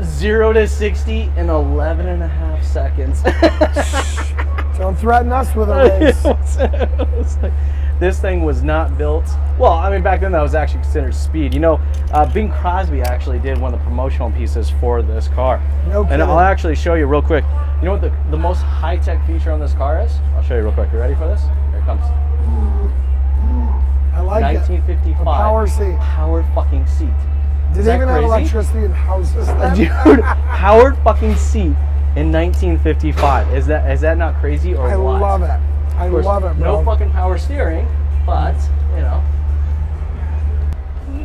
0 to 60 in 11 and a half seconds. Don't threaten us with a race. This thing was not built. Well, I mean, back then that was actually considered speed. You know, Bing Crosby actually did one of the promotional pieces for this car. No kidding. And I'll actually show you real quick. You know what the most high-tech feature on this car is? I'll show you real quick. You ready for this? Here it comes. I like 1955. A power seat. Power fucking seat. Did they even have electricity in houses then? Dude, powered fucking seat in 1955. Is that not crazy or what? I love it. I love it, bro. No fucking power steering, but, you know.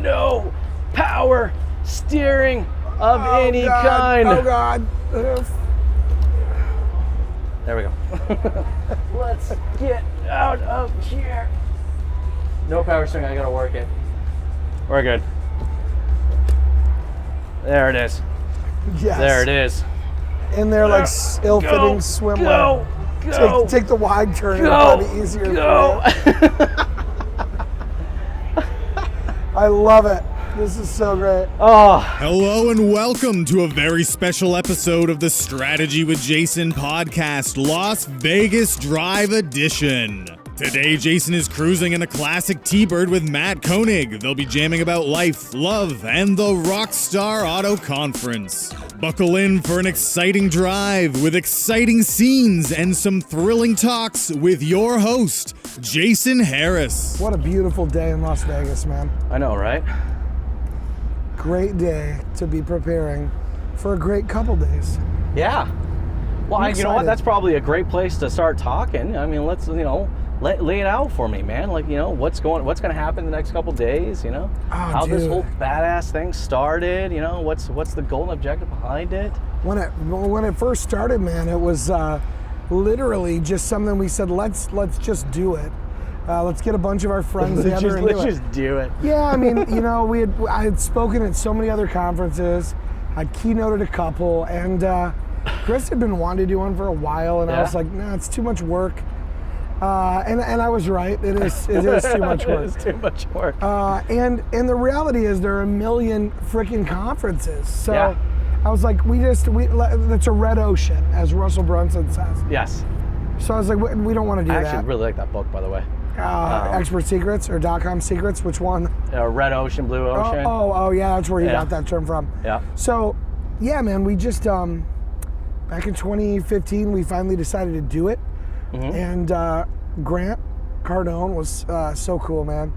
No power steering of any kind. Oh, God. There we go. Let's get out of here. No power steering. I gotta work it. We're good. There it is. Yes. There it is. In there like ill-fitting swimwear. Go. Take the wide turn. It'll probably be easier. Go. I love it. This is so great. Oh. Hello and welcome to a very special episode of the Strategy with Jason podcast, Las Vegas Drive Edition. Today, Jason is cruising in a classic T-Bird with Matt Koenig. They'll be jamming about life, love, and the Rockstar Auto Conference. Buckle in for an exciting drive with exciting scenes and some thrilling talks with your host, Jason Harris. What a beautiful day in Las Vegas, man. I know, right? Great day to be preparing for a great couple days. Yeah. Well, you know what? That's probably a great place to start talking. I mean, let's, lay it out for me, man. Like, what's going to happen the next couple days, how this whole badass thing started, what's the goal and objective behind it? When it first started, man, it was literally just something we said, let's just do it. Let's get a bunch of our friends together and let's just do it. Yeah, I mean, I had spoken at so many other conferences. I keynoted a couple, and Chris had been wanting to do one for a while, and I was like, nah, it's too much work. And I was right. It is too much work. It is too much work. And the reality is there are a million freaking conferences. So yeah. I was like, it's a red ocean, as Russell Brunson says. Yes. So I was like, we don't want to do that. I actually really like that book, by the way. Expert Secrets or .com Secrets, which one? Red Ocean, Blue Ocean. Oh, yeah, that's where he got that term from. Yeah. So, yeah, man, we just, back in 2015, we finally decided to do it. Mm-hmm. And Grant Cardone was so cool, man.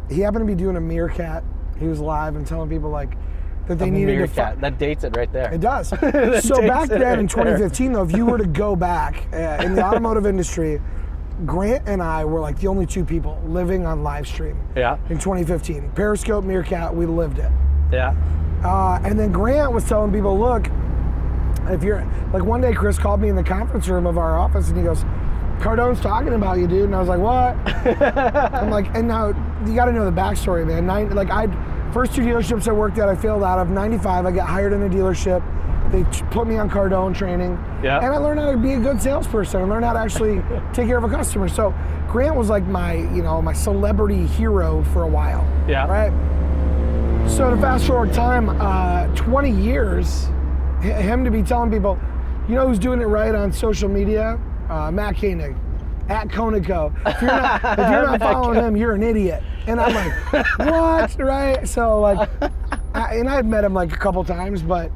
He happened to be doing a Meerkat. He was live and telling people that they needed Meerkat. That dates it right there. It does. So back then in 2015, though, if you were to go back in the automotive industry, Grant and I were the only two people living on live stream. Yeah. In 2015, Periscope, Meerkat, we lived it. Yeah. And then Grant was telling people, look, if you're one day Chris called me in the conference room of our office and he goes, Cardone's talking about you, dude. And I was like, what? I'm like, and now you got to know the backstory, man. First two dealerships I worked at, I failed out of. 95, I got hired in a dealership. They put me on Cardone training. Yeah. And I learned how to be a good salesperson. I learned how to actually take care of a customer. So Grant was my celebrity hero for a while. Yeah. Right? So to fast forward time, 20 years, him to be telling people, who's doing it right on social media? Matt Koenig, at Koenico. If you're not following him, you're an idiot. And I'm like, what? Right? So I had met him a couple times, but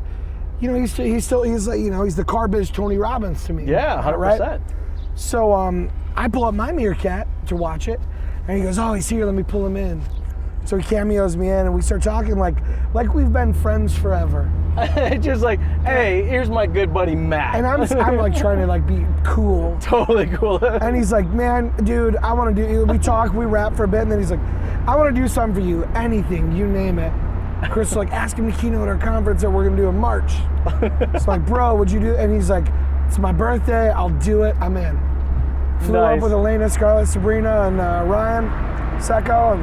he's the car biz Tony Robbins to me. Yeah, 100%. Right? So I pull up my Meerkat to watch it, and he goes, oh, he's here. Let me pull him in. So he cameos me in, and we start talking like we've been friends forever. Just hey, here's my good buddy Matt. And I'm trying to be cool. Totally cool. And he's like, man, dude, I want to do. We talk, we rap for a bit, and then he's like, I want to do something for you, anything, you name it. Chris is ask him to keynote our conference that we're gonna do in March. It's bro, would you do? And he's like, it's my birthday, I'll do it. I'm in. Flew up with Elena, Scarlett, Sabrina, and Ryan Secco, and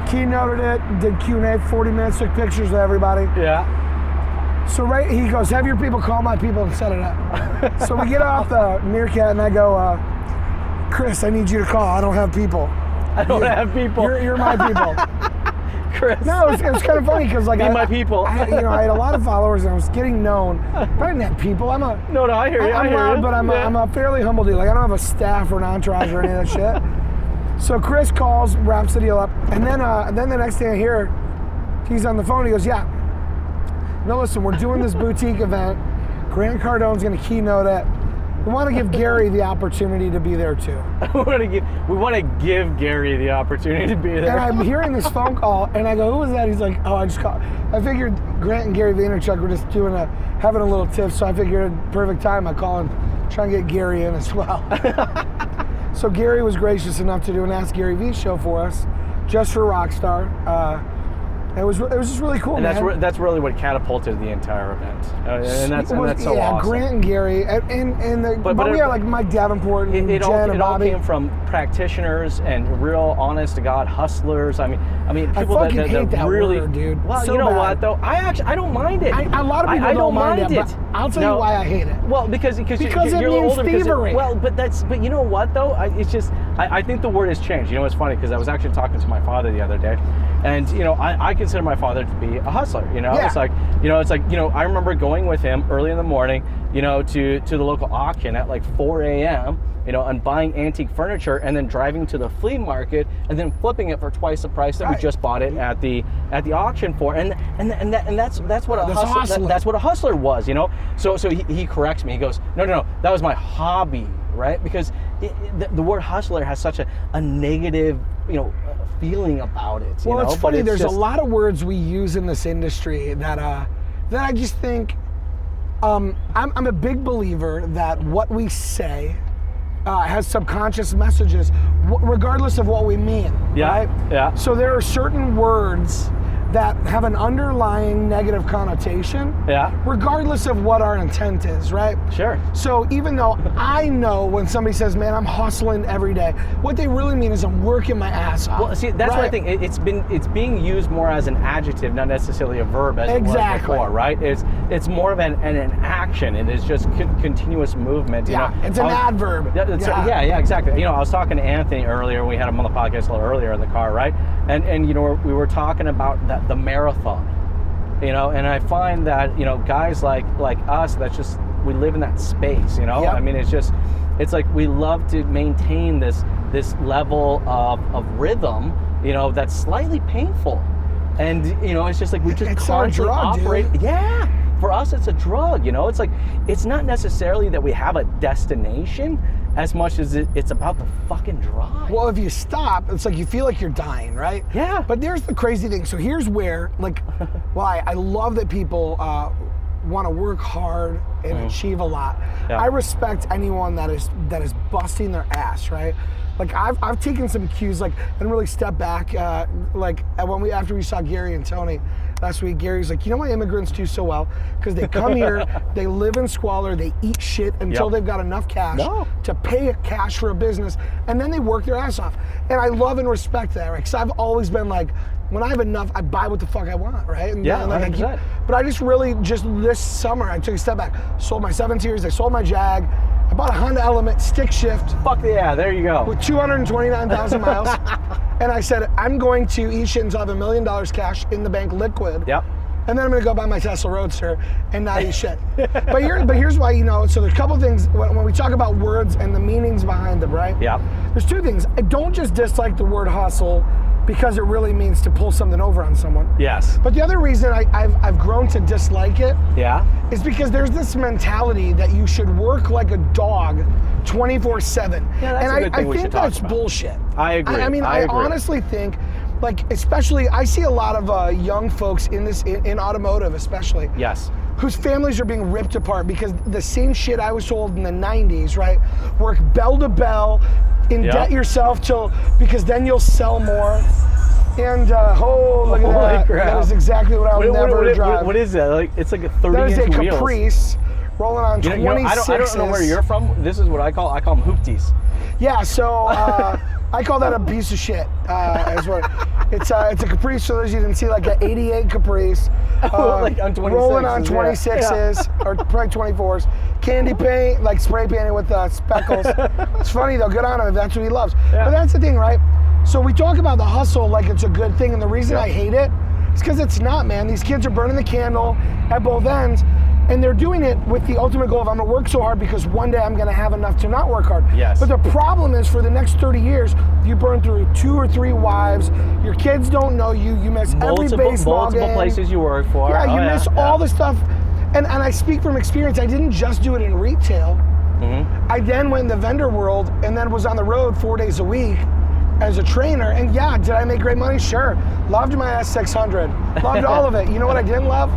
keynoted it, did Q&A, 40 minutes, took pictures with everybody. Yeah. So he goes, have your people call my people and set it up. So we get off the Meerkat and I go, Chris, I need you to call. I don't have people. I don't have people. You're my people. Chris. No, it was kind of funny because like my people. I had a lot of followers and I was getting known. But I didn't have people. No, I hear you. I'm loud, but I'm a fairly humble dude. Like I don't have a staff or an entourage or any of that shit. So Chris calls, wraps the deal up, and then the next thing I hear, he's on the phone. He goes, "Yeah, no, listen, we're doing this boutique event. Grant Cardone's going to keynote it. We want to give Gary the opportunity to be there too." we want to give Gary the opportunity to be there. And I'm hearing this phone call, and I go, "Who was that?" He's like, "Oh, I just called." I figured Grant and Gary Vaynerchuk were just having a little tiff, so I figured perfect time. I call and try and get Gary in as well. So Gary was gracious enough to do an Ask Gary V show for us, just for Rockstar. It was just really cool, and man. that's really what catapulted the entire event, and that's so awesome. Yeah, Grant and Gary, but we had like Mike Davenport and it Jen and all Bobby. came from practitioners and real, honest to God hustlers. I mean, people I fucking hate that really, word, dude. Well, so you know bad. what though? I don't mind it. A lot of people don't mind it. But I'll tell you why I hate it. Well, because it you're means older. thievery. But you know what though? I think the word has changed. You know, it's funny because I was actually talking to my father the other day, and I consider my father to be a hustler. Yeah. It's like I remember going with him early in the morning, to the local auction at like 4 a.m. And buying antique furniture, and then driving to the flea market, and then flipping it for twice the price that we just bought it at the auction for, and that's what a hustler. That's what a hustler was, So he corrects me. He goes, no, that was my hobby, right? Because the word hustler has such a negative, feeling about it. Well, it's funny. There's a lot of words we use in this industry that I just think. I'm a big believer that what we say has subconscious messages, regardless of what we mean. Yeah. Right? Yeah. So there are certain words that have an underlying negative connotation, regardless of what our intent is, right? Sure. So even though I know when somebody says, "Man, I'm hustling every day," what they really mean is I'm working my ass off. Well, see, that's what I think. It's being used more as an adjective, not necessarily a verb, as it was before, right? It's more of an action. It is just continuous movement. It's an adverb. Yeah, exactly. I was talking to Anthony earlier. We had him on the podcast a little earlier in the car, right? And we were talking about the marathon, and I find that guys like us, we live in that space, I mean, it's like we love to maintain this level of rhythm, that's slightly painful, and it's just like we just constantly operate. Dude. Yeah, for us it's a drug. It's like it's not necessarily that we have a destination as much as it's about the fucking drive. Well, if you stop, it's like you feel like you're dying, right? Yeah. But there's the crazy thing. So here's where, why I love that people want to work hard and achieve a lot. Yeah. I respect anyone that is busting their ass, right? Like I've taken some cues, and really step back. After we saw Gary and Tony last week, Gary's like, why immigrants do so well? Because they come here, they live in squalor, they eat shit until they've got enough cash to pay cash for a business, and then they work their ass off. And I love and respect that, right? Because I've always been like, when I have enough, I buy what the fuck I want, right? And but I just this summer, I took a step back, sold my 7 Series, I sold my Jag, I bought a Honda Element stick shift. Fuck yeah, there you go. With 229,000 miles. And I said, I'm going to eat shit until I have $1 million cash in the bank liquid. Yep. And then I'm going to go buy my Tesla Roadster and not eat shit. But here's why, so there's a couple things when we talk about words and the meanings behind them, right? Yep. There's 2 things. I don't just dislike the word hustle because it really means to pull something over on someone. Yes. But the other reason I've grown to dislike it is because there's this mentality that you should work like a dog 24/7. Yeah, that's a good thing we should talk about. I think that's bullshit. I agree. I honestly think, especially, I see a lot of young folks in automotive especially. Yes. Whose families are being ripped apart because the same shit I was told in the 90s, right? Work bell to bell, debt yourself because then you'll sell more. And look at that. Crap. That is exactly what I would never drive. What is that? It's like a 30-inch That is a wheels. Caprice rolling on 26s. I don't know where you're from. This is what I call them hoopties. Yeah, so I call that a piece of shit. It's a Caprice, for those you didn't see, like an 88 Caprice. Like on 26s. Rolling on 26s, or probably 24s. Candy paint, like spray painted with speckles. It's funny though, good on him if that's what he loves. Yeah. But that's the thing, right? So we talk about the hustle like it's a good thing, and the reason I hate it is because it's not, man. These kids are burning the candle at both ends, and they're doing it with the ultimate goal of I'm gonna work so hard because one day I'm gonna have enough to not work hard. Yes. But the problem is for the next 30 years, you burn through 2 or 3 wives, your kids don't know you, you miss every baseball game. Multiple places you work for. Yeah, you miss all the stuff. And I speak from experience, I didn't just do it in retail. I then went in the vendor world and then was on the road 4 days a week as a trainer. And yeah, did I make great money? Sure. Loved my S600. Loved all of it. You know what I didn't love?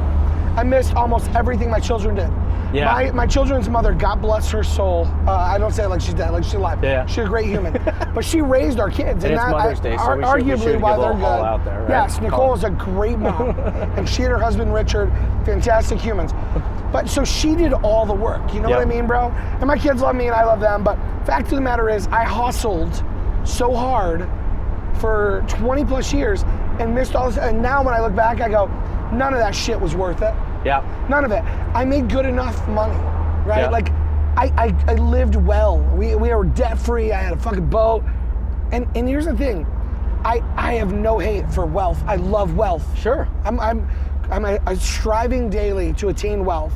I missed almost everything my children did. Yeah. My children's mother, God bless her soul. I don't say it like she's dead, like she's alive. Yeah. She's a great human. But she raised our kids. And it's Mother's Day, so arguably why they're good. Out there, right? Yes, Nicole is a great mom. And she and her husband, Richard, fantastic humans. But so she did all the work. You know what I mean, bro? And my kids love me and I love them. But fact of the matter is, I hustled so hard for 20 plus years and missed all this. And now when I look back, I go, none of that shit was worth it. Yeah. None of it. I made good enough money, right? Yeah. Like, I lived well. We were debt free. I had a fucking boat. And here's the thing, I have no hate for wealth. I love wealth. Sure. I'm striving daily to attain wealth,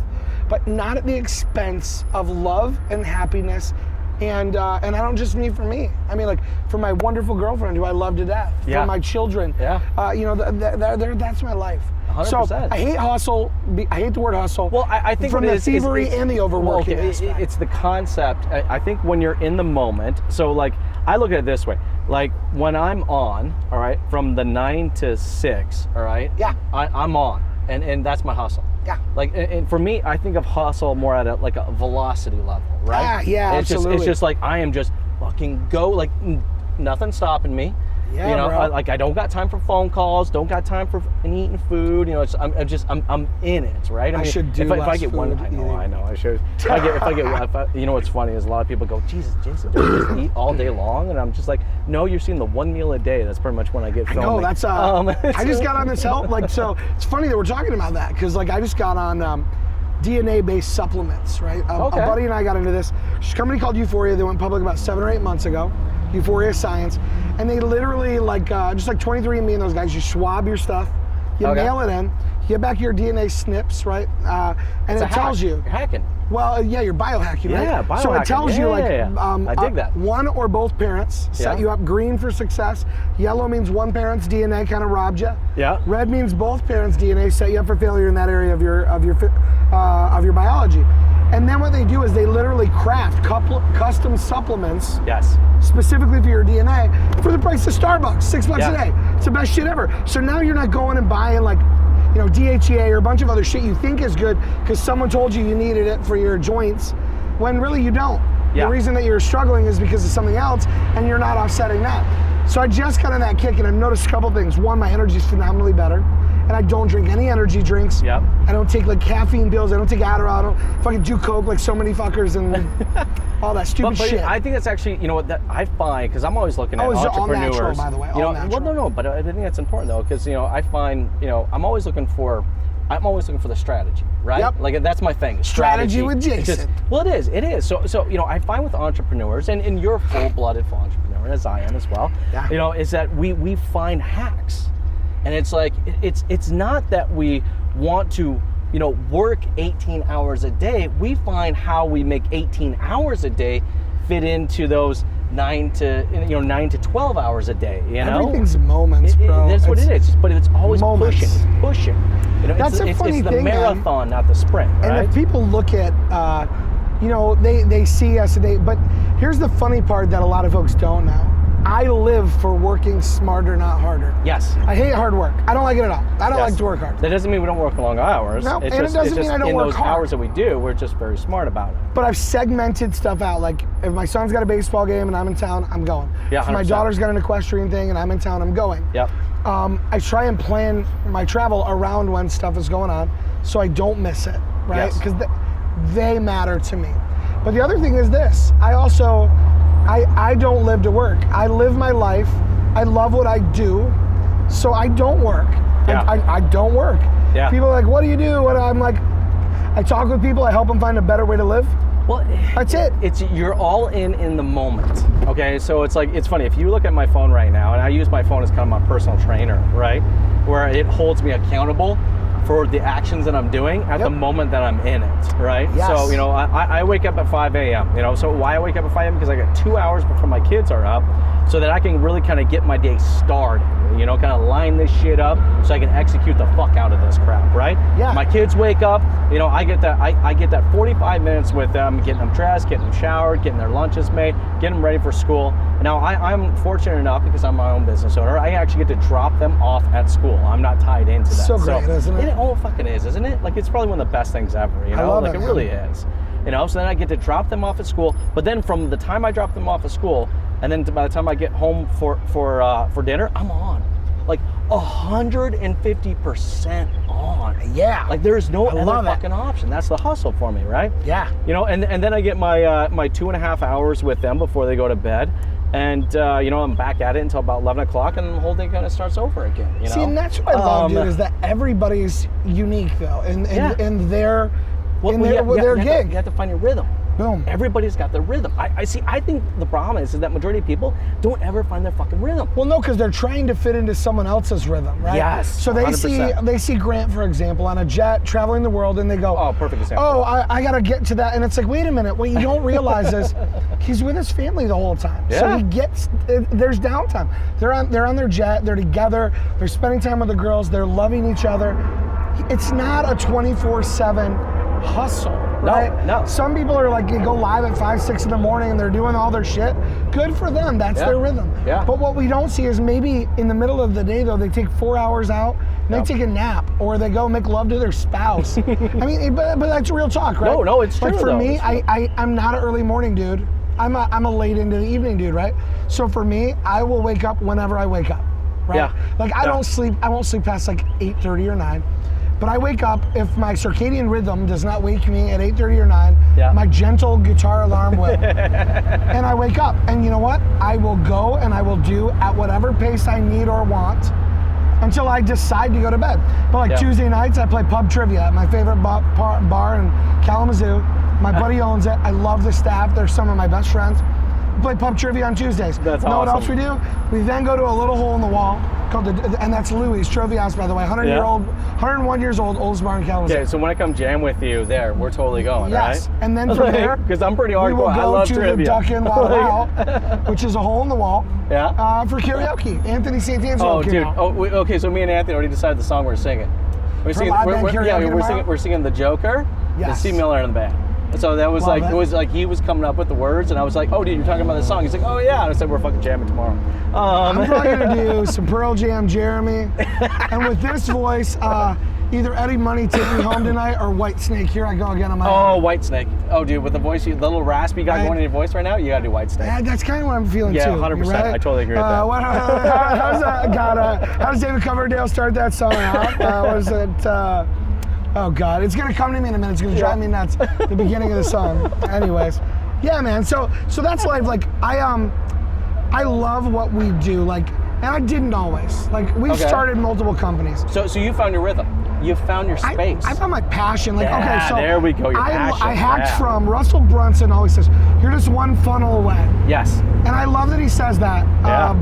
but not at the expense of love and happiness. And I don't just mean for me. I mean, like, for my wonderful girlfriend who I love to death. Yeah. For my children. Yeah. You know, that's my life. 100%. So I hate hustle. I hate the word hustle. Well, I think from the thievery and the overworking aspect. It's the concept. I think when you're in the moment, so like, I look at it this way. Like, when I'm on, all right, from the 9 to 6, all right? Yeah. I'm on, and that's my hustle. Yeah. Like, and for me, I think of hustle more at a velocity level, right? Yeah, absolutely. It's just like, I am just fucking go, like, nothing stopping me. Yeah, you know, bro. I don't got time for phone calls, don't got time for eating food. You know, I'm in it, right? I mean, should do if I less get one, food I know, I should. If I get, you know, what's funny is a lot of people go, Jesus, Jason, don't you just eat all day long? And I'm just like, no, you're seeing the one meal a day. That's pretty much when I get filming. No, that's I just got on this help. Like, so it's funny that we're talking about that because, like, I just got on DNA-based supplements, right? A buddy and I got into this. There's a company called Euphoria. They went public about 7 or 8 months ago. Euphoria Science, and they literally, like, just like 23andMe and those guys, you swab your stuff, you mail it in, you get back your DNA snips, right? And it tells you. You're hacking. Well, yeah, you're biohacking, right? Yeah, biohacking. So it tells you, like, I dig that. One or both parents set you up. Green for success. Yellow means one parent's DNA kind of robbed you. Yeah. Red means both parents' DNA set you up for failure in that area of your biology. And then what they do is they literally craft custom supplements. Yes. Specifically for your DNA for the price of Starbucks, $6 Yeah. a day. It's the best shit ever. So now you're not going and buying, like, you know, DHEA or a bunch of other shit you think is good because someone told you needed it for your joints when really you don't. Yeah. The reason that you're struggling is because of something else and you're not offsetting that. So I just got on that kick and I've noticed a couple things. One, my energy is phenomenally better. And I don't drink any energy drinks. Yep. I don't take, like, caffeine pills. I don't take Adderall. I don't fucking do coke like so many fuckers and all that stupid but shit. I think that's actually, you know what, that I find, because I'm always looking at entrepreneurs. All natural, by the way. You know, All natural. well, no, but I think that's important though, because, you know, I find, you know, I'm always looking for the strategy, right? Yep. Like, that's my thing. Strategy with Jason. Well, it is. So, you know, I find with entrepreneurs, and you're a full-blooded entrepreneur, as I am as well, you know, is that we find hacks. And it's like, it's not that we want to, you know, work 18 hours a day. We find how we make 18 hours a day fit into those 9 to 12 hours a day, you know? Everything's moments, bro. That's what it is, but it's always moments. pushing. You know, That's a funny it's the thing, marathon, not the sprint, right? And if people look at, you know, they see us, but here's the funny part that a lot of folks don't know. I live for working smarter, not harder. Yes. I hate hard work. I don't like it at all. I don't like to work hard. That doesn't mean we don't work long hours. No, it's and just, it doesn't mean I don't work in those hard. hours that we do, we're just very smart about it. But I've segmented stuff out. Like, if my son's got a baseball game and I'm in town, I'm going. Yeah, if my 100%. daughter's got an equestrian thing and I'm in town, I'm going. Yep. I try and plan my travel around when stuff is going on so I don't miss it, right? Yes. Because they matter to me. But the other thing is this. I don't live to work. I live my life. I love what I do, so I don't work. Yeah. I don't work. Yeah. People are like, what do you do? I'm like, I talk with people. I help them find a better way to live. Well, that's it. You're all in the moment. Okay, so it's funny if you look at my phone right now, and I use my phone as kind of my personal trainer, right, where it holds me accountable for the actions that I'm doing at the moment that I'm in it, right? Yes. So, I wake up at 5 a.m., so why I wake up at 5 a.m.? Because I got 2 hours before my kids are up, so that I can really kind of get my day started, kind of line this shit up so I can execute the fuck out of this crap, right? Yeah. My kids wake up, I get that 45 minutes with them, getting them dressed, getting them showered, getting their lunches made, getting them ready for school. Now, I'm fortunate enough, because I'm my own business owner, I actually get to drop them off at school. I'm not tied into that. So great, isn't it? It fucking is, isn't it? Like, it's probably one of the best things ever, I love it really is. So then I get to drop them off at school, but then from the time I drop them off at school, and then by the time I get home for dinner, I'm on. Like 150% on. Yeah. Like there's no other fucking option. That's the hustle for me, right? Yeah. And then I get my my 2.5 hours with them before they go to bed. And, I'm back at it until about 11 o'clock, and the whole thing kind of starts over again, See, and that's what I love, dude, is that everybody's unique, though, in their gig. You have to find your rhythm. Boom. Everybody's got their rhythm. I think the problem is that majority of people don't ever find their fucking rhythm. Well, no, because they're trying to fit into someone else's rhythm, right? Yes. So they 100%. see Grant, for example, on a jet traveling the world, and they go, oh, perfect example. Oh, I got to get to that, and it's like, wait a minute. What you don't realize is he's with his family the whole time. Yeah. So he gets there's downtime. They're on their jet. They're together. They're spending time with the girls. They're loving each other. It's not a 24/7 hustle. Right? No. Some people are like, they go live at 5, 6 in the morning and they're doing all their shit. Good for them. That's their rhythm. Yeah. But what we don't see is maybe in the middle of the day, though, they take 4 hours out and they take a nap, or they go make love to their spouse. I mean, but that's real talk, right? No, it's true. Like for me, I'm not an early morning dude. I'm a late into the evening dude, right? So for me, I will wake up whenever I wake up, right? Yeah. Like I won't sleep past like 8:30 or 9. But I wake up, if my circadian rhythm does not wake me at 8:30 or 9, my gentle guitar alarm will. And I wake up, and you know what? I will go and I will do at whatever pace I need or want until I decide to go to bed. But like Tuesday nights, I play pub trivia at my favorite bar in Kalamazoo. My buddy owns it. I love the staff. They're some of my best friends. We play pub trivia on Tuesdays. That's know awesome. What else we do? We then go to a little hole in the wall called and that's Louis Trophy House, by the way. 101 years old, oldest bar in Kalamazoo. Okay, so when I come jam with you there, we're totally going, yes. right? And then from there, because I'm pretty hardcore. we will I go love to trivia. the Duck Inn Wow, which is a hole in the wall. Yeah. For karaoke. Anthony Santangelo came out. Okay, so me and Anthony already decided the song we're singing. We're singing. We're singing The Joker. Yes. And Steve Miller in the band. So that was it was like he was coming up with the words, and I was like, oh, dude, you're talking about this song. He's like, oh yeah. And I said, we're fucking jamming tomorrow. I'm probably gonna do some Pearl Jam, Jeremy, and with this voice, either Eddie Money Take Me Home Tonight or White Snake. Here I go again on my own. White Snake. Oh, dude, with the voice, the little rasp you got going in your voice right now, you gotta do White Snake. Yeah, that's kind of what I'm feeling too. Yeah, 100%. Right? I totally agree with that. How does David Coverdale start that song out? Was it? Oh God, it's gonna come to me in a minute. It's gonna drive me nuts. The beginning of the song. Anyways, yeah, man. So that's life. Like I love what we do. Like, and I didn't always. Like we started multiple companies. So you found your rhythm. You found your space. I found my passion. Like okay, so there we go. Your passion. I hacked from Russell Brunson. Always says you're just one funnel away. Yes. And I love that he says that.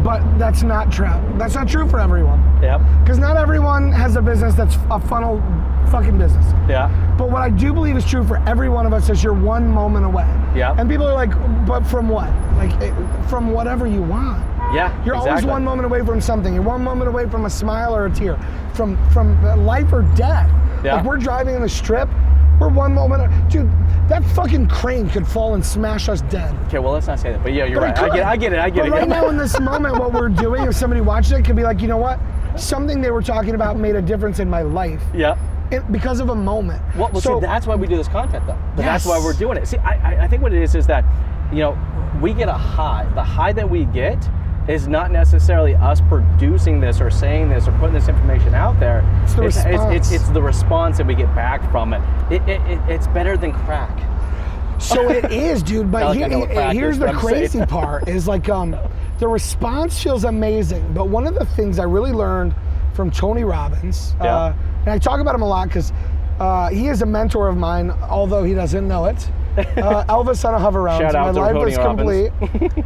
But that's not true. That's not true for everyone. Yep. Because not everyone has a business that's a funnel fucking business. Yeah. But what I do believe is true for every one of us is you're one moment away. Yeah. And people are like, but from what? Like from whatever you want. Yeah. You're exactly. always one moment away from something. You're one moment away from a smile or a tear, from life or death. Yeah. Like we're driving in the strip, we're one moment. Dude, that fucking crane could fall and smash us dead. Okay, well let's not say that. But yeah, you're right. I get it. But right now in this moment, what we're doing, if somebody watches it, could be like, you know what? Something they were talking about made a difference in my life. Yeah. Because of a moment. Well, see, that's why we do this content, though. But yes. That's why we're doing it. See, I think what it is that, we get a high. The high that we get is not necessarily us producing this or saying this or putting this information out there. It's the response. It's the response that we get back from it. It's better than crack. So it is, dude. But here's the crazy part is like the response feels amazing. But one of the things I really learned from Tony Robbins, and I talk about him a lot because he is a mentor of mine, although he doesn't know it. Elvis on a hover round. Shout out My to life was Tony complete.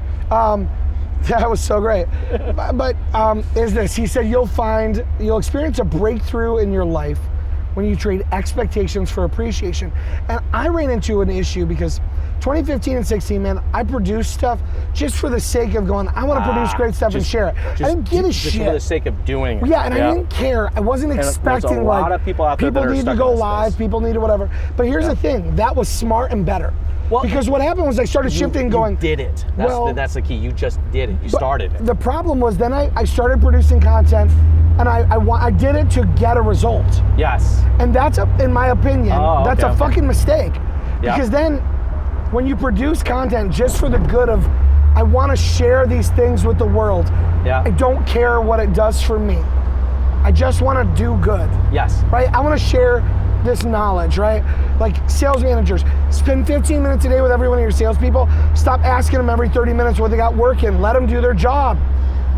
That was so great. But is this? He said you'll experience a breakthrough in your life when you trade expectations for appreciation. And I ran into an issue because 2015 and 16, man, I produced stuff just for the sake of going, I want to produce great stuff and share it. I didn't give a shit. Just for the sake of doing it. Yeah, and I didn't care. I wasn't expecting there's a lot of people out there that are need stuck to go in this live, space. people need to whatever. But here's the thing, that was smart and better. Well, because what happened was I started shifting going. You did it. That's the key. You just did it. You started it. The problem was then I started producing content and I did it to get a result. Yes. And that's, in my opinion, that's a fucking mistake. Yeah. Because then when you produce content just for the good of, I want to share these things with the world. Yeah. I don't care what it does for me. I just want to do good. Yes. Right? I want to share this knowledge, right? Like sales managers, spend 15 minutes a day with every one of your salespeople. Stop asking them every 30 minutes what they got working. Let them do their job,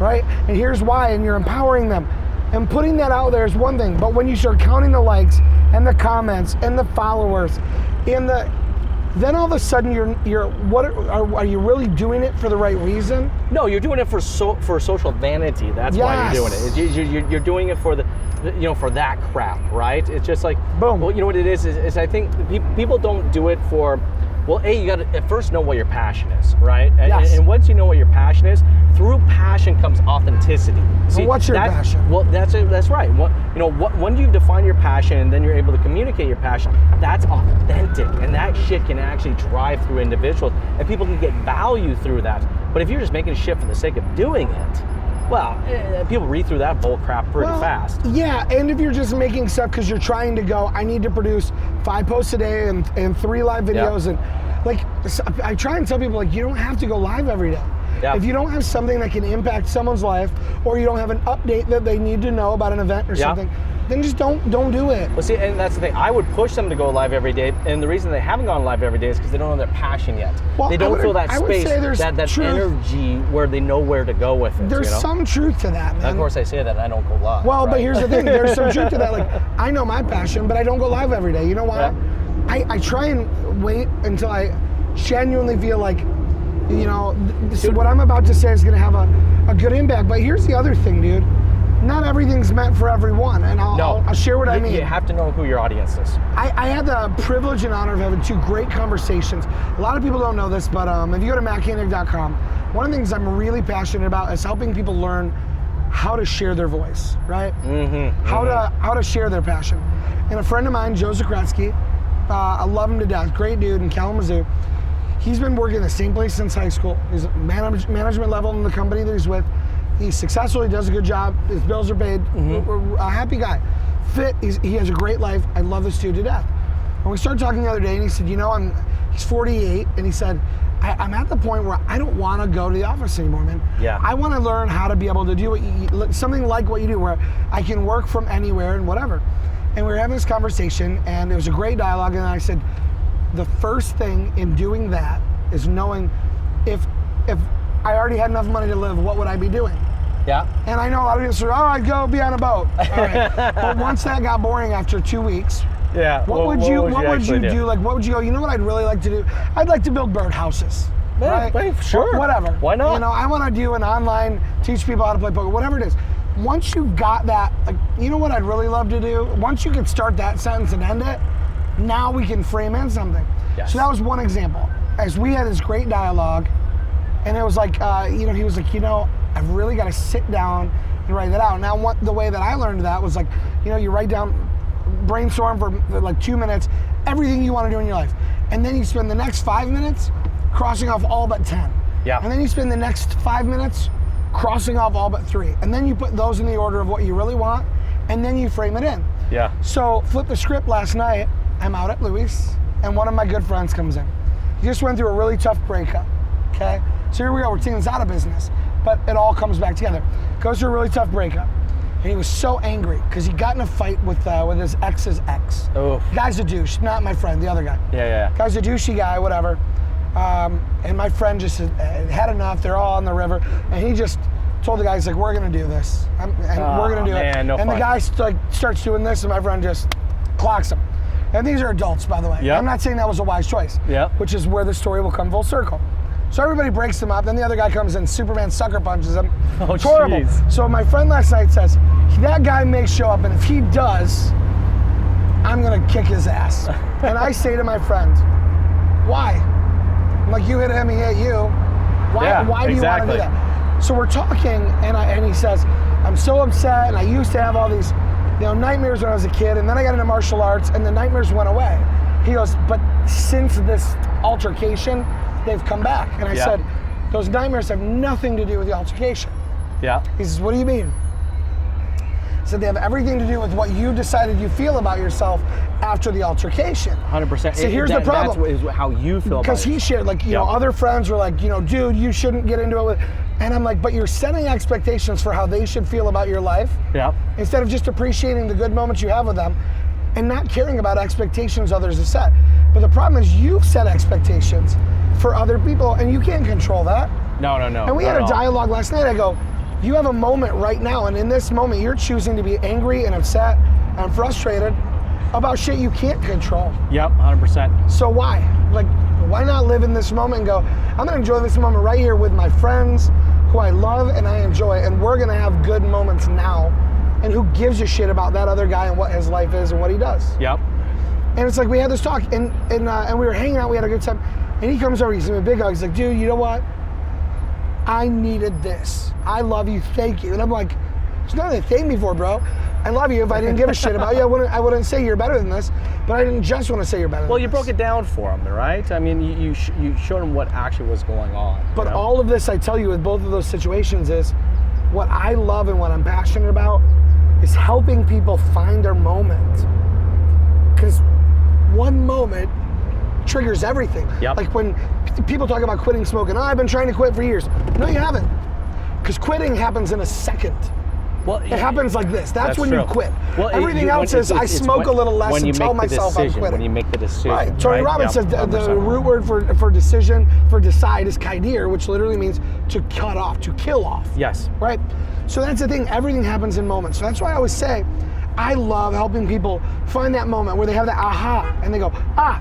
right? And here's why, and you're empowering them. And putting that out there is one thing, but when you start counting the likes and the comments and the followers, then all of a sudden are you really doing it for the right reason? No, you're doing it for social vanity. That's why you're doing it. You're doing it for for that crap, right? It's just like, boom. Well, you know what it is I think people don't do it for, well, you got to at first know what your passion is, right? And once you know what your passion is, through passion comes authenticity. See, well, what's your passion? Well, that's right. When you define your passion and then you're able to communicate your passion, that's authentic, and that shit can actually drive through individuals, and people can get value through that. But if you're just making shit for the sake of doing it, well, people read through that bull crap pretty fast. Yeah, and if you're just making stuff because you're trying to go, I need to produce 5 posts a day and 3 live videos, and I try and tell people, like, you don't have to go live every day. If you don't have something that can impact someone's life, or you don't have an update that they need to know about an event or something, then just don't do it. Well, see, and that's the thing. I would push them to go live every day, and the reason they haven't gone live every day is because they don't know their passion yet. Well, they don't feel that space, that truth. energy where they know where to go with it. There's some truth to that, man. And of course, I say that, and I don't go live. Well, right? But here's the thing. There's some truth to that. Like, I know my passion, but I don't go live every day. You know why? Yeah. I try and wait until I genuinely feel like, what I'm about to say is going to have a good impact. But here's the other thing, dude. Not everything's meant for everyone, and I'll share what I mean. You have to know who your audience is. I had the privilege and honor of having 2 great conversations. A lot of people don't know this, but if you go to Koenig.com, one of the things I'm really passionate about is helping people learn how to share their voice, right? How to share their passion. And a friend of mine, Joe Zakretsky, I love him to death, great dude in Kalamazoo. He's been working in the same place since high school. He's management level in the company that he's with. He's successful, he does a good job, his bills are paid, a happy guy. Fit, he has a great life. I love this dude to death. And we started talking the other day, and he said, he's 48, and he said, I'm at the point where I don't want to go to the office anymore, man. Yeah. I want to learn how to be able to do something like what you do, where I can work from anywhere and whatever. And we were having this conversation, and it was a great dialogue, and I said, the first thing in doing that is knowing if I already had enough money to live, what would I be doing? Yeah. And I know a lot of people say, I'd go be on a boat. All right. But once that got boring after 2 weeks, what would you do? Like, what would you go, you know what I'd really like to do? I'd like to build birdhouses. Yeah, right? Sure. Whatever. Why not? I want to do an online, teach people how to play poker, whatever it is. Once you've got that, like, you know what I'd really love to do? Once you can start that sentence and end it, now we can frame in something. Yes. So that was one example. As we had this great dialogue, and it was like, he was like, I've really got to sit down and write that out. Now, the way that I learned that was like, you write down, brainstorm for like 2 minutes, everything you want to do in your life. And then you spend the next 5 minutes crossing off all but 10. Yeah. And then you spend the next 5 minutes crossing off all but 3. And then you put those in the order of what you really want, and then you frame it in. Yeah. So flip the script last night, I'm out at Louis, and one of my good friends comes in. He just went through a really tough breakup, okay? So here we go, we're taking this out of business, but it all comes back together. Goes through a really tough breakup, and he was so angry because he got in a fight with his ex's ex. Oh. The guy's a douche, not my friend, the other guy. Yeah. Guy's a douchey guy, whatever. And my friend just had enough, they're all on the river, and he just told the guy, he's like, we're gonna do this, and we're gonna do it. No and fun. the guy starts doing this, and my friend just clocks him. And these are adults, by the way. Yep. I'm not saying that was a wise choice. Yep. Which is where the story will come full circle. So everybody breaks them up. Then the other guy comes in, Superman sucker punches him. Oh, it's horrible. geez. So my friend last night says, that guy may show up, and if he does, I'm going to kick his ass. And I say to my friend, why? I'm like, you hit him, he hit you. Why do you want to do that? So we're talking, and he says, I'm so upset, and I used to have all these nightmares when I was a kid, and then I got into martial arts, and the nightmares went away. He goes, but since this altercation, they've come back. And I said, those nightmares have nothing to do with the altercation. Yeah. He says, what do you mean? I said, they have everything to do with what you decided you feel about yourself after the altercation. 100%. So here's the problem. That's how you feel about it. Because he shared, other friends were like, dude, you shouldn't get into it with, and I'm like, but you're setting expectations for how they should feel about your life. Yeah. Instead of just appreciating the good moments you have with them and not caring about expectations others have set. But the problem is you've set expectations for other people, and you can't control that. No. And we had a dialogue last night. I go, you have a moment right now, and in this moment, you're choosing to be angry and upset and frustrated about shit you can't control. Yep, 100%. So why? Why not live in this moment and go, I'm gonna enjoy this moment right here with my friends who I love and I enjoy, and we're gonna have good moments now. And who gives a shit about that other guy and what his life is and what he does? Yep. And it's like we had this talk, and we were hanging out, we had a good time, and he comes over, he gives me a big hug, he's like, dude, you know what? I needed this. I love you, thank you. And I'm like, there's nothing to thank me for, bro. I love you. If I didn't give a shit about you, I wouldn't say you're better than this, but I didn't just want to say you're better than this. Well, you broke it down for him, right? I mean, you showed him what actually was going on. But all of this, I tell you, with both of those situations is, what I love and what I'm passionate about is helping people find their moment. Because one moment triggers everything. Yep. Like when people talk about quitting smoking, I've been trying to quit for years. No, you haven't. Because quitting happens in a second. Well, it happens like this. That's when true. you quit. Well, everything else is I smoke a little less and tell myself I'm quitting. When you make the decision. Right. Tony Robbins says the root word for decision, for decide is kaidir, which literally means to cut off, to kill off. Yes. Right? So that's the thing. Everything happens in moments. So that's why I always say, I love helping people find that moment where they have that aha and they go,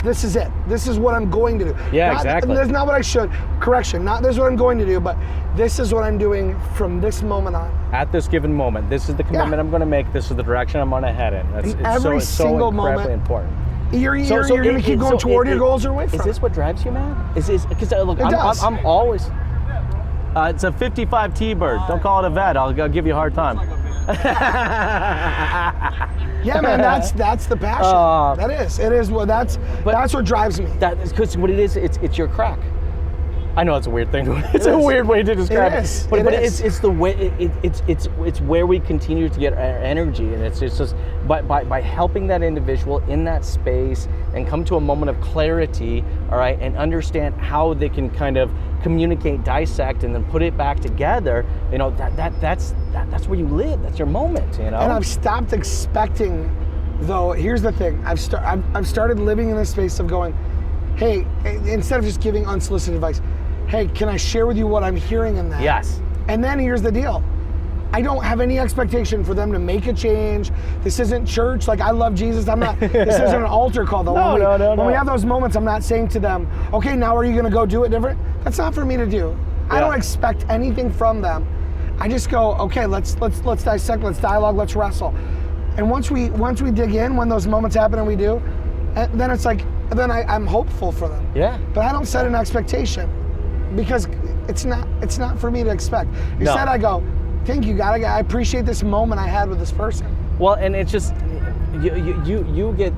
this is it. This is what I'm going to do. Yeah, exactly. That's not what I should. Correction, not this is what I'm going to do, but this is what I'm doing from this moment on. At this given moment, this is the commitment I'm going to make. This is the direction I'm going to head in. Every single moment, important. You're going to keep going toward your goals or away from. Is this what drives you, man? Because look, I'm always. It's a 55 T-Bird. Don't call it a vet. I'll give you a hard time. Yeah, man, that's the passion. That is. It is. Well, that's what drives me. That is because what it is. It's your crack. I know it's a weird thing. It's a weird way to describe it. But it's the way it's where we continue to get our energy, and it's just by helping that individual in that space and come to a moment of clarity, all right, and understand how they can kind of communicate, dissect, and then put it back together. You know, that's where you live. That's your moment. You know. And I've stopped expecting, though. Here's the thing. I've started living in this space of going, hey, instead of just giving unsolicited advice, hey, can I share with you what I'm hearing in that? Yes. And then here's the deal. I don't have any expectation for them to make a change. This isn't church. Like, I love Jesus. I'm not, this isn't an altar call though. No. When we have those moments, I'm not saying to them, okay, now are you gonna go do it different? That's not for me to do. I don't expect anything from them. I just go, okay, let's dissect, let's dialogue, let's wrestle. And once we dig in, when those moments happen and we do, then it's like, then I'm hopeful for them. Yeah. But I don't set an expectation. Because it's not for me to expect. Instead, I go, thank you, God. I appreciate this moment I had with this person. Well, and it's just you get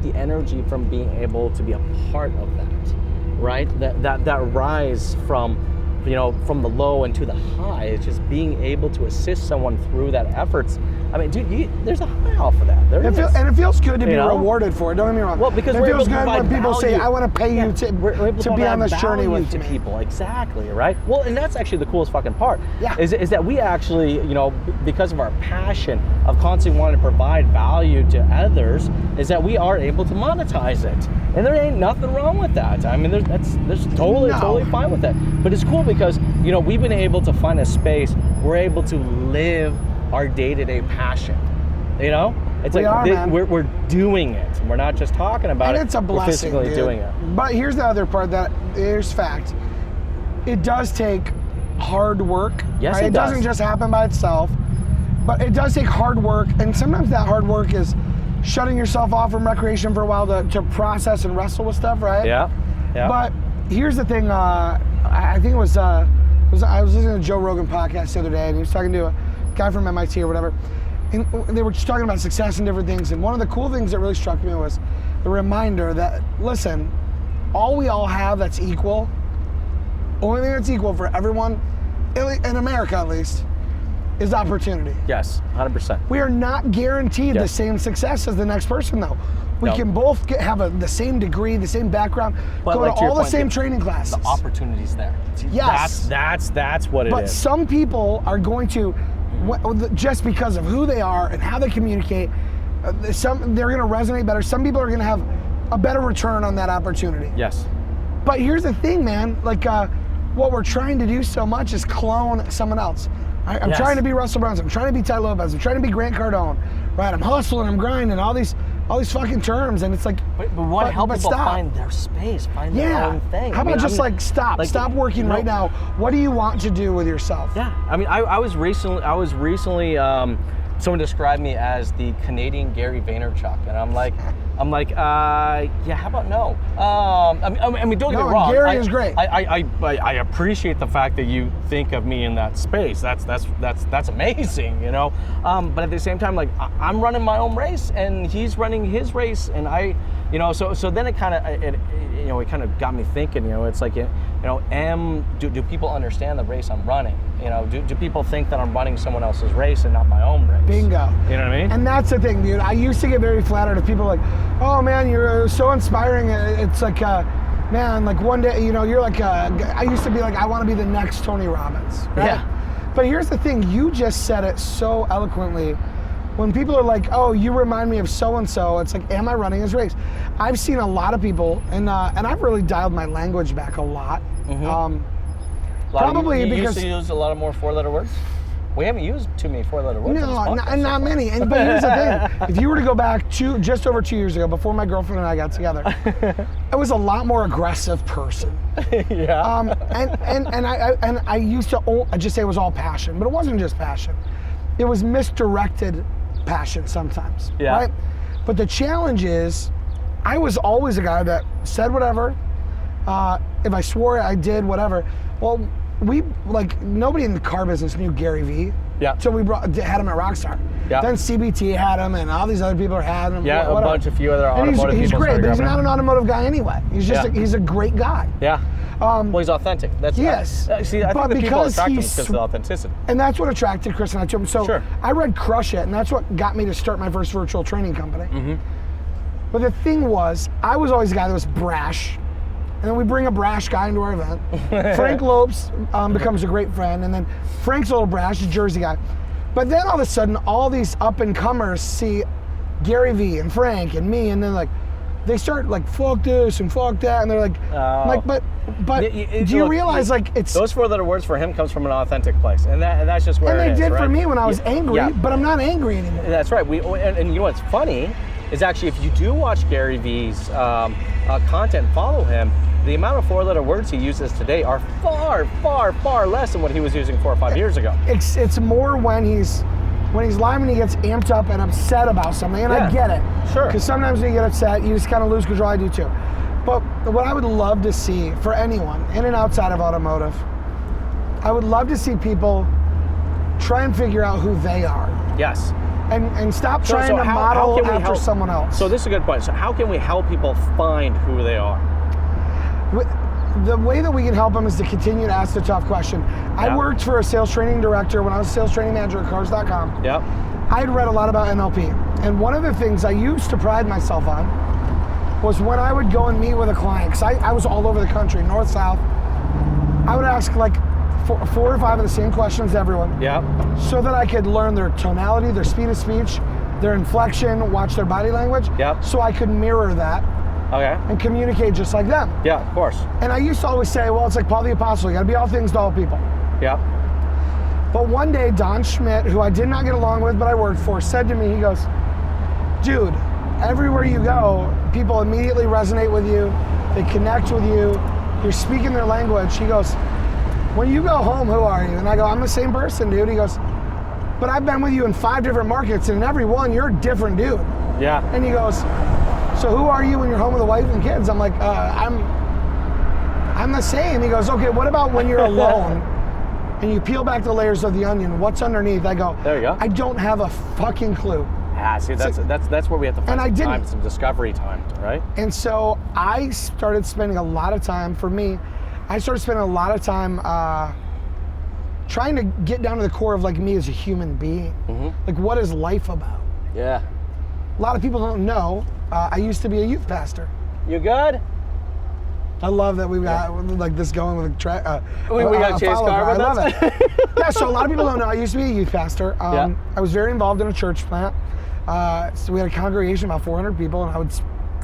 the energy from being able to be a part of that, right? That rise from the low and to the high. It's just being able to assist someone through that efforts. I mean, dude, there's a high off of that. And it feels good to be rewarded for it. Don't get me wrong. Well, because it feels good when people say, "I want to pay you to be on this journey with me." People, exactly, right? Well, and that's actually the coolest fucking part. Yeah. Is that we actually, because of our passion of constantly wanting to provide value to others, is that we are able to monetize it, and there ain't nothing wrong with that. I mean, there's totally fine with that. But it's cool because we've been able to find a space. We're able to live our day-to-day passion. It's we're doing it. And we're not just talking about and it. it's a blessing, we're physically dude. doing it. But here's the other part that is fact. It does take hard work. Yes, right? it does. Doesn't just happen by itself, but it does take hard work. And sometimes that hard work is shutting yourself off from recreation for a while to process and wrestle with stuff, right? Yeah. But here's the thing. I think it was I was listening to Joe Rogan podcast the other day, and he was talking to a guy from MIT or whatever, and they were just talking about success and different things. And one of the cool things that really struck me was the reminder that, listen, all we all have that's equal, only thing that's equal for everyone, in America at least, is opportunity. Yes, 100%. We are not guaranteed the Yes. same success as the next person, though. We No. can both have the same degree, the same background, But go like to to your all the point, same training classes. The opportunity's there. Yes. That's what it is. But some people are going to, just because of who they are and how they communicate, they're going to resonate better. Some people are going to have a better return on that opportunity. Yes. But here's the thing, man. Like, what we're trying to do so much is clone someone else. I'm Yes. trying to be Russell Brunson. I'm trying to be Ty Lopez. I'm trying to be Grant Cardone. Right? I'm hustling. I'm grinding. All these fucking terms, and it's like. But what help people stop. find their space, find their Yeah. own thing. How about just stop like, stop working right now. What do you want to do with yourself? Yeah. I mean, I was recently. Someone described me as the Canadian Gary Vaynerchuk, and I'm like, yeah, how about no? I mean, don't get me wrong. Gary is great. I appreciate the fact that you think of me in that space. That's amazing, you know. But at the same time, like I'm running my own race, and he's running his race, and so then it kind of got me thinking. You know, it's like, do people understand the race I'm running? You know, do people think that I'm running someone else's race and not my own race? Bingo. You know what I mean? And that's the thing, dude. I used to get very flattered if people like, oh man, you're so inspiring. It's like, man, like one day, you're like, I used to be like, I want to be the next Tony Robbins. Right? Yeah. But here's the thing, you just said it so eloquently. When people are like, oh, you remind me of so-and-so, it's like, am I running his race? I've seen a lot of people, and I've really dialed my language back a lot. Mm-hmm. Probably you because used to use a lot of more four-letter words. We haven't used too many four-letter words. no, on this podcast not so far. many. But here's the thing: if you were to go back just over 2 years ago, before my girlfriend and I got together, I was a lot more aggressive person. Yeah. And I used to just say it was all passion, but it wasn't just passion. It was misdirected passion sometimes. Yeah. Right. But the challenge is, I was always a guy that said whatever. If I swore, I did whatever. Well, nobody in the car business knew Gary Vee. Yeah. So we had him at Rockstar. Yeah. Then CBT had him, and all these other people had him. Yeah, whatever. a few other And automotive he's people. great, started but he's grabbing not him. an automotive guy anyway. He's just Yeah. he's a great guy. Yeah. Well, he's authentic. That's Yes. See, I But think the people because attract him he's because of the authenticity. And that's what attracted Chris and I to him. So Sure. I read Crush It, and that's what got me to start my first virtual training company. Mm-hmm. But the thing was, I was always a guy that was brash. And then we bring a brash guy into our event. Frank Lopes becomes a great friend, and then Frank's a little brash, a Jersey guy. But then all of a sudden, all these up-and-comers see Gary Vee and Frank and me, and then they start like, fuck this and fuck that, and they're like, but do you realize it's... Those four-letter words for him comes from an authentic place, and that's just where And it they is, did right? for me when I was angry, Yeah. but I'm not angry anymore. That's right. And you know what's funny is actually if you do watch Gary Vee's content, follow him, the amount of four-letter words he uses today are far, far, far less than what he was using 4 or 5 years ago. It's more when he's live and he gets amped up and upset about something, and Yeah. I get it. Sure. Because sometimes when you get upset, you just kind of lose control. I do too. But what I would love to see for anyone in and outside of automotive, I would love to see people try and figure out who they are. Yes. And stop So trying to how model can we after help someone else. So this is a good point. So how can we help people find who they are? The way that we can help them is to continue to ask the tough question. Yeah. I worked for a sales training director when I was a sales training manager at cars.com. Yep. I had read a lot about NLP. And one of the things I used to pride myself on was when I would go and meet with a client, because I was all over the country, north, south, I would ask like four or five of the same questions to everyone. Yep. So that I could learn their tonality, their speed of speech, their inflection, watch their body language. Yep. So I could mirror that Okay. and communicate just like them. Yeah, of course. And I used to always say, well, it's like Paul the Apostle, you gotta be all things to all people. Yep. But one day, Don Schmidt, who I did not get along with, but I worked for, said to me, he goes, dude, everywhere you go, people immediately resonate with you. They connect with you. You're speaking their language. He goes, when you go home, who are you? And I go, I'm the same person, dude. He goes, but I've been with you in 5 different markets, and in every one, you're a different dude. Yeah. And he goes, so who are you when you're home with a wife and kids? I'm like, I'm the same. He goes, okay, what about when you're alone and you peel back the layers of the onion? What's underneath? I go, there you go. I don't have a fucking clue. Yeah, see, that's where we have to find some discovery time, right? And so I started spending a lot of time, for me, trying to get down to the core of like me as a human being. Mm-hmm. Like, what is life about? Yeah. A lot of people don't know, I used to be a youth pastor. You good? I love that we've got like this going with a track. We got a chase car with us. I love it. Yeah, so a lot of people don't know, I used to be a youth pastor. I was very involved in a church plant. So we had a congregation of about 400 people, and I would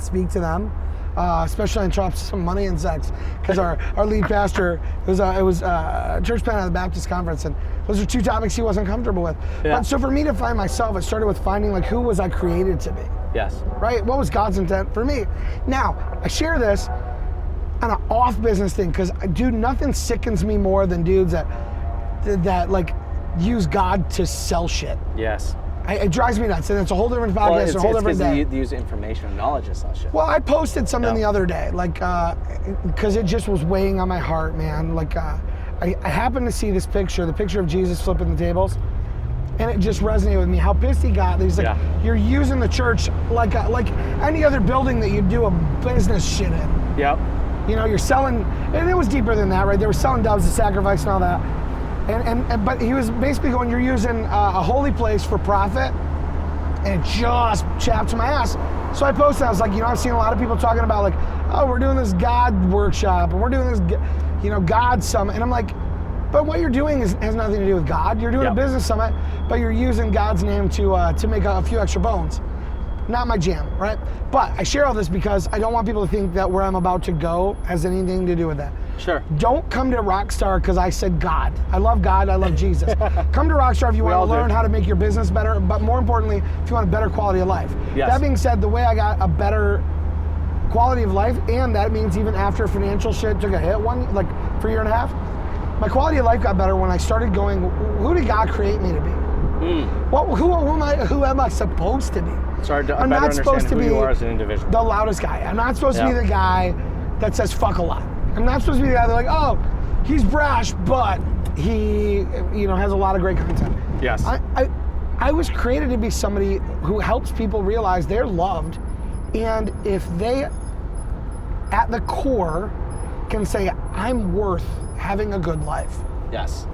speak to them, especially on drops some money and sex, because our lead pastor, it was a church plant at the Baptist conference, and those are 2 topics he wasn't comfortable with. Yeah. But so for me to find myself, it started with finding like who was I created to be. Yes. Right? What was God's intent for me? Now, I share this on an off business thing, because dude, nothing sickens me more than dudes that like use God to sell shit. Yes. It drives me nuts, and it's a whole different podcast, it's a whole different day. They use information and knowledge and such shit. Well, I posted something the other day, like, because it just was weighing on my heart, man. Like, I happened to see this picture, the picture of Jesus flipping the tables, and it just resonated with me. How pissed he got. He's like, you're using the church like any other building that you do a business shit in. Yep. You know, you're selling, and it was deeper than that, right? They were selling doves to sacrifice and all that. But he was basically going, you're using a holy place for profit, and it just chapped my ass. So I posted, I was like, I've seen a lot of people talking about like, oh, we're doing this God workshop, and we're doing this, God summit. And I'm like, but what you're doing has nothing to do with God. You're doing a business summit, but you're using God's name to make a few extra bones. Not my jam, right? But I share all this because I don't want people to think that where I'm about to go has anything to do with that. Sure. Don't come to Rockstar because I said God. I love God, I love Jesus. Come to Rockstar if you want to learn how to make your business better, but more importantly, if you want a better quality of life. Yes. That being said, the way I got a better quality of life, and that means even after financial shit took a hit for a year and a half, my quality of life got better when I started going, who did God create me to be? Who am I supposed to be? I'm not supposed to be you are as an individual. The loudest guy. I'm not supposed to be the guy that says fuck a lot. I'm not supposed to be the guy that's like, oh, he's brash, but he has a lot of great content. Yes. I was created to be somebody who helps people realize they're loved, and if they, at the core, can say, I'm worth having a good life. Yes.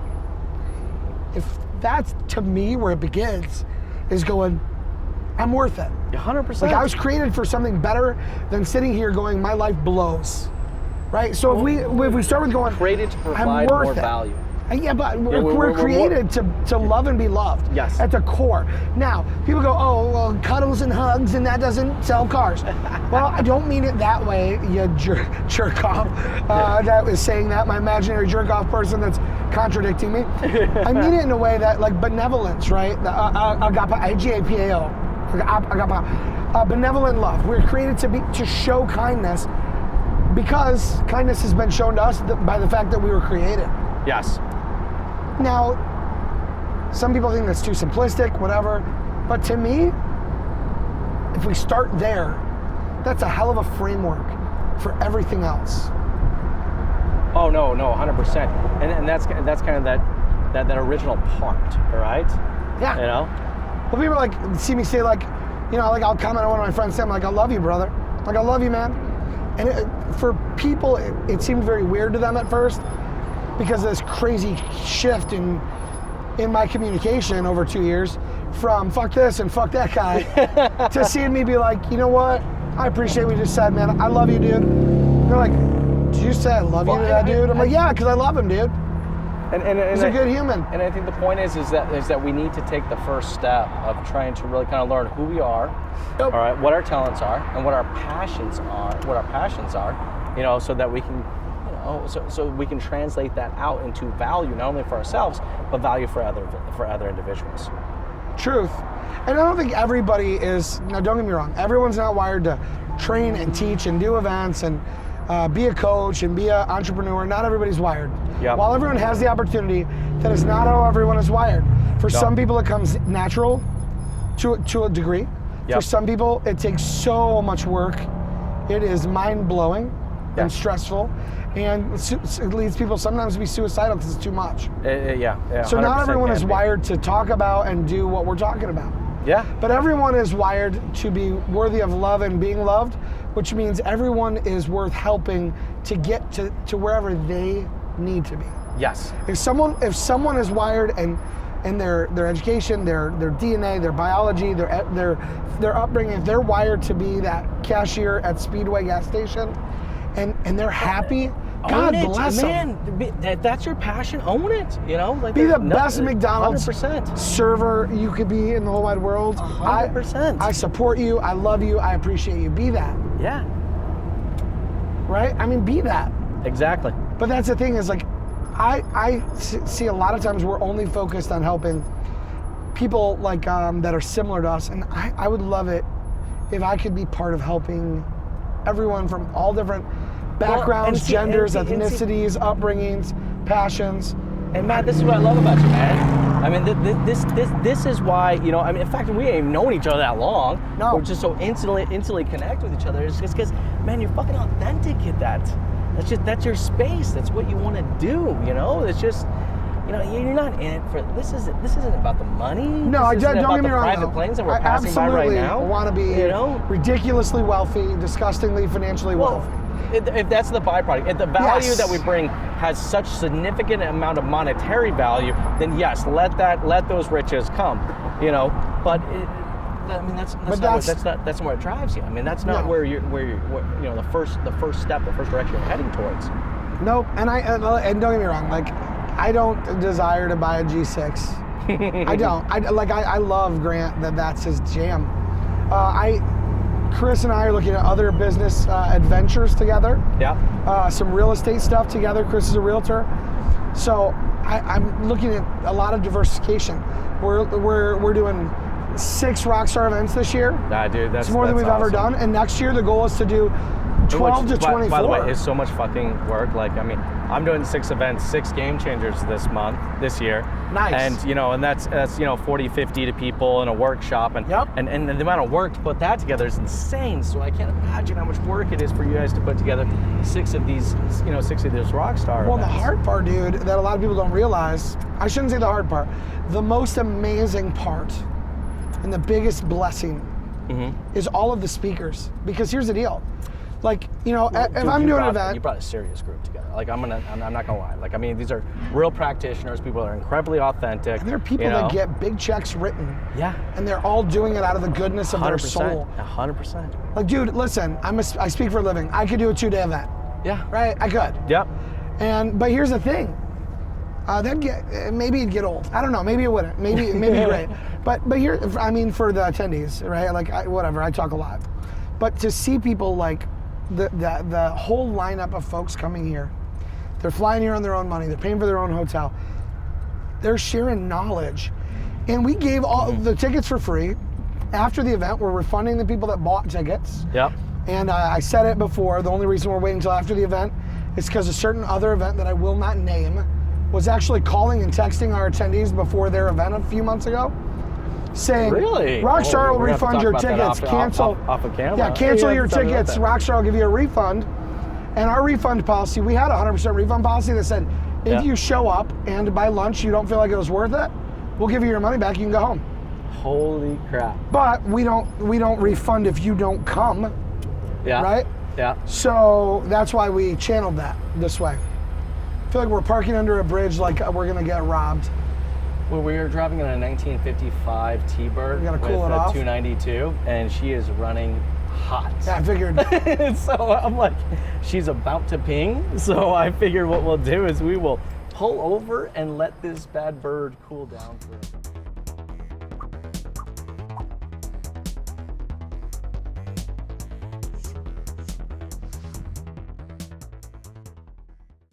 If that's, to me, where it begins, is going, I'm worth it. 100%. Like, I was created for something better than sitting here going, my life blows. Right? So if we start with going, created to provide more value. Yeah, but we're created to love and be loved. Yes. At the core. Now, people go, oh, well, cuddles and hugs, and that doesn't sell cars. Well, I don't mean it that way, you jerk off. That is saying that, my imaginary jerk off person that's contradicting me. I mean it in a way that, like, benevolence, right? Benevolent love. We're created to show kindness, because kindness has been shown to us by the fact that we were created. Yes. Now, some people think that's too simplistic, whatever, but to me, if we start there, that's a hell of a framework for everything else. Oh, no, 100%. And that's kind of that original part, all right? Yeah. Well, people like see me say like I'll comment on one of my friends, say, I'm like, I love you, brother. Like, I love you, man. And for people, it seemed very weird to them at first, because of this crazy shift in my communication over 2 years, from fuck this and fuck that guy to seeing me be like, you know what? I appreciate what you just said, man. I love you, dude. They're like, did you say I love you to that dude? I'm like, yeah, because I love him, dude. And he's a good human. And I think the point is that we need to take the first step of trying to really kind of learn who we are, all right, what our talents are, and what our passions are, so that we can, so we can translate that out into value, not only for ourselves, but value for other individuals. Truth. And I don't think everybody is, now don't get me wrong, everyone's not wired to train and teach and do events and be a coach and be an entrepreneur. Not everybody's wired. Yep. While everyone has the opportunity, that is not how everyone is wired. For some people, it comes natural to a degree. Yep. For some people, it takes so much work. It is mind-blowing and stressful, and it leads people sometimes to be suicidal because it's too much. Yeah. So not everyone is can be. wired to talk about and do what we're talking about. Yeah. But everyone is wired to be worthy of love and being loved, which means everyone is worth helping to get to wherever they need to be. Yes. If someone is wired and their education, their DNA, their biology, their upbringing, if they're wired to be that cashier at Speedway gas station and they're happy, God bless them. Man, that's your passion. Own it. You know, like Be the best McDonald's 100%. server you could be in the whole wide world. 100%. I support you. I love you. I appreciate you. Be that. Yeah. Right? I mean, be that. Exactly. But that's the thing is like, I see a lot of times we're only focused on helping people like that are similar to us, and I would love it if I could be part of helping everyone from all different backgrounds, genders, ethnicities, upbringings, passions. And Matt, this is what I love about you, man. I mean, this is why, you know, I mean, in fact, we ain't known each other that long. No. We're just so instantly connect with each other. It's just because, man, you're fucking authentic at that. That's your space. That's what you want to do, you know? It's just, you know, you're not in it for, this isn't about the money. No, this isn't don't about get me the wrong. private planes that we're passing by right now. I want to be ridiculously wealthy, disgustingly financially wealthy. If that's the byproduct, if the value Yes. that we bring has such significant amount of monetary value, then yes, let those riches come, you know. But I mean, that's not what drives you. I mean, that's not where you know, the first step, the first direction you're heading towards. Nope. And don't get me wrong. Like, I don't desire to buy a G6. I don't. I love Grant. That's his jam. Chris and I are looking at other business adventures together. Yeah. Some real estate stuff together. Chris is a realtor. So I'm looking at a lot of diversification. We're doing 6 Rockstar events this year. Nah, dude, that's more than we've awesome. ever done. And next year the goal is to do 12 to 24. By the way, it's so much fucking work. Like, I mean, I'm doing 6 events, 6 game changers this year. Nice. And, you know, and that's you know, 40, 50 to people in a workshop. And, and the amount of work to put that together is insane. So I can't imagine how much work it is for you guys to put together 6 of these, you know, 6 of these Rockstar Well, events. the hard part, dude, that a lot of people don't realize, I shouldn't say the hard part, the most amazing part and the biggest blessing is all of the speakers. Because here's the deal. Like, you know, if I'm doing an event. You brought a serious group together. Like, I'm not gonna lie. Like, I mean, these are real practitioners, people that are incredibly authentic. And there are people that get big checks written. Yeah. And they're all doing it out of the goodness of their soul. 100%. Like, dude, listen, I speak for a living. I could do a 2-day event. Yeah. Right? I could. Yep. But here's the thing. Maybe it'd get old. I don't know. Maybe it wouldn't. Maybe great. But here, I mean, for the attendees, right? Like, I talk a lot. But to see people like the whole lineup of folks coming here, they're flying here on their own money. They're paying for their own hotel. They're sharing knowledge, and we gave all the tickets for free. After the event, we're refunding the people that bought tickets. Yep. And I said it before. The only reason we're waiting until after the event is because a certain other event that I will not name was actually calling and texting our attendees before their event a few months ago, saying, really? Rockstar will refund your tickets. Cancel off of camera. Yeah, cancel your tickets. Rockstar will give you a refund. And our refund policy, we had a 100% refund policy that said, if you show up and by lunch you don't feel like it was worth it, we'll give you your money back. You can go home. Holy crap! But we don't refund if you don't come. Yeah. Right? Yeah. So that's why we channeled that this way. I feel like we're parking under a bridge like we're gonna get robbed. Well, we were driving in a 1955 T-Bird with a 292, and she is running hot. Yeah, I figured. So I'm like, she's about to ping. So I figured what we'll do is we will pull over and let this bad bird cool down for a bit.